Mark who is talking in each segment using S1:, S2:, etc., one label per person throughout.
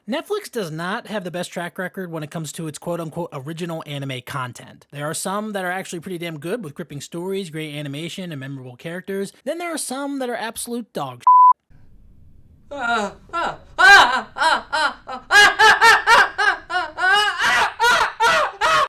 S1: Netflix does not have the best track record when it comes to its quote-unquote original anime content. There are some that are actually pretty damn good with gripping stories, great animation, and memorable characters. Then there are some that are absolute dog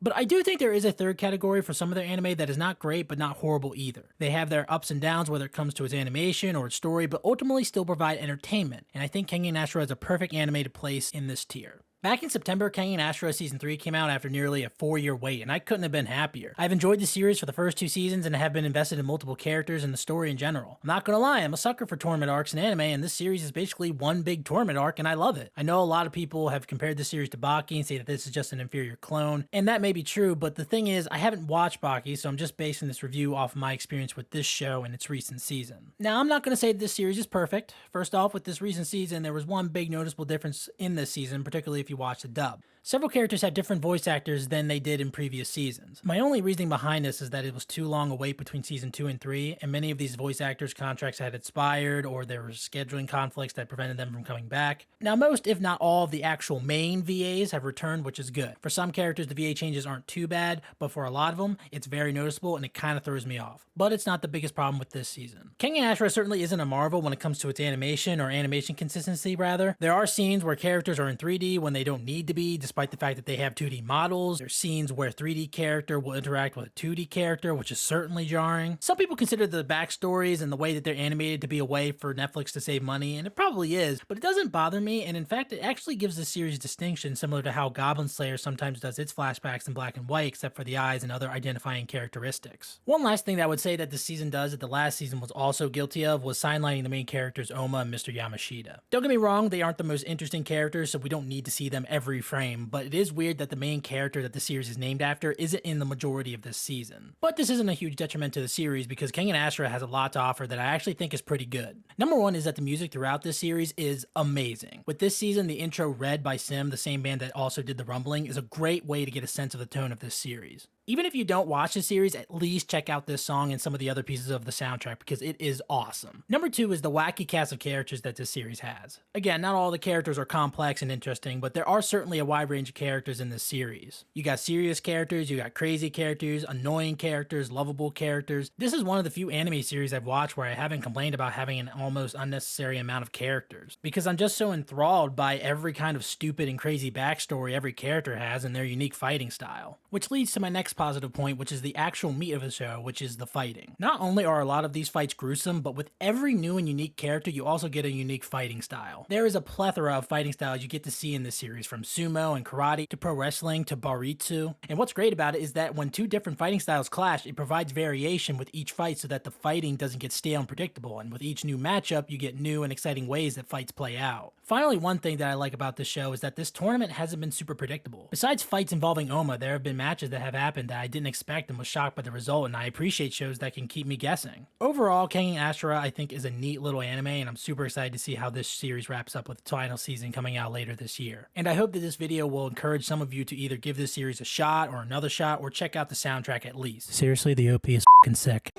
S1: But I do think there is a third category for some of their anime that is not great but not horrible either. They have their ups and downs whether it comes to its animation or its story, but ultimately still provide entertainment, and I think Kengan Ashura is a perfect anime to place in this tier. Back in September, Kengan Ashura Season 3 came out after nearly a 4-year wait, and I couldn't have been happier. I've enjoyed the series for the first 2 seasons and have been invested in multiple characters and the story in general. I'm not gonna lie, I'm a sucker for tournament arcs in anime, and this series is basically one big tournament arc, and I love it. I know a lot of people have compared this series to Baki and say that this is just an inferior clone, and that may be true, but the thing is, I haven't watched Baki, so I'm just basing this review off of my experience with this show and its recent season. Now, I'm not gonna say this series is perfect. First off, with this recent season, there was one big noticeable difference in this season, particularly if you watch the dub. Several characters have different voice actors than they did in previous seasons. My only reasoning behind this is that it was too long a wait between season 2 and 3, and many of these voice actors' contracts had expired, or there were scheduling conflicts that prevented them from coming back. Now, most, if not all, of the actual main VAs have returned, which is good. For some characters, the VA changes aren't too bad, but for a lot of them, it's very noticeable and it kind of throws me off. But it's not the biggest problem with this season. Kengan Ashura certainly isn't a marvel when it comes to its animation, or animation consistency rather. There are scenes where characters are in 3D when they don't need to be, despite the fact that they have 2D models. There's scenes where a 3D character will interact with a 2D character, which is certainly jarring. Some people consider the backstories and the way that they're animated to be a way for Netflix to save money, and it probably is, but it doesn't bother me, and in fact, it actually gives the series distinction, similar to how Goblin Slayer sometimes does its flashbacks in black and white, except for the eyes and other identifying characteristics. One last thing that I would say that this season does that the last season was also guilty of was sidelining the main characters Oma and Mr. Yamashita. Don't get me wrong, they aren't the most interesting characters, so we don't need to see them every frame, but it is weird that the main character that the series is named after isn't in the majority of this season. But this isn't a huge detriment to the series because Kengan Ashura has a lot to offer that I actually think is pretty good. Number one is that the music throughout this series is amazing. With this season, the intro Red by Sim, the same band that also did The Rumbling, is a great way to get a sense of the tone of this series. Even if you don't watch the series, at least check out this song and some of the other pieces of the soundtrack because it is awesome. Number two is the wacky cast of characters that this series has. Again, not all the characters are complex and interesting, but there are certainly a wide range of characters in this series. You got serious characters, you got crazy characters, annoying characters, lovable characters. This is one of the few anime series I've watched where I haven't complained about having an almost unnecessary amount of characters, because I'm just so enthralled by every kind of stupid and crazy backstory every character has and their unique fighting style. Which leads to my next positive point, which is the actual meat of the show, which is the fighting. Not only are a lot of these fights gruesome, but with every new and unique character, you also get a unique fighting style. There is a plethora of fighting styles you get to see in this series, from sumo and karate to pro wrestling to baritsu. And what's great about it is that when two different fighting styles clash, it provides variation with each fight so that the fighting doesn't get stale and predictable, and with each new matchup, you get new and exciting ways that fights play out. Finally, one thing that I like about this show is that this tournament hasn't been super predictable. Besides fights involving Oma, there have been matches that have happened that I didn't expect and was shocked by the result, and I appreciate shows that can keep me guessing. Overall, Kengan Ashura I think is a neat little anime, and I'm super excited to see how this series wraps up with its final season coming out later this year. And I hope that this video will encourage some of you to either give this series a shot or another shot, or check out the soundtrack at least. Seriously, the OP is f***ing sick.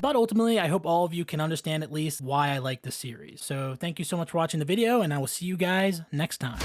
S1: But ultimately, I hope all of you can understand at least why I like this series. So thank you so much for watching the video, and I will see you guys next time.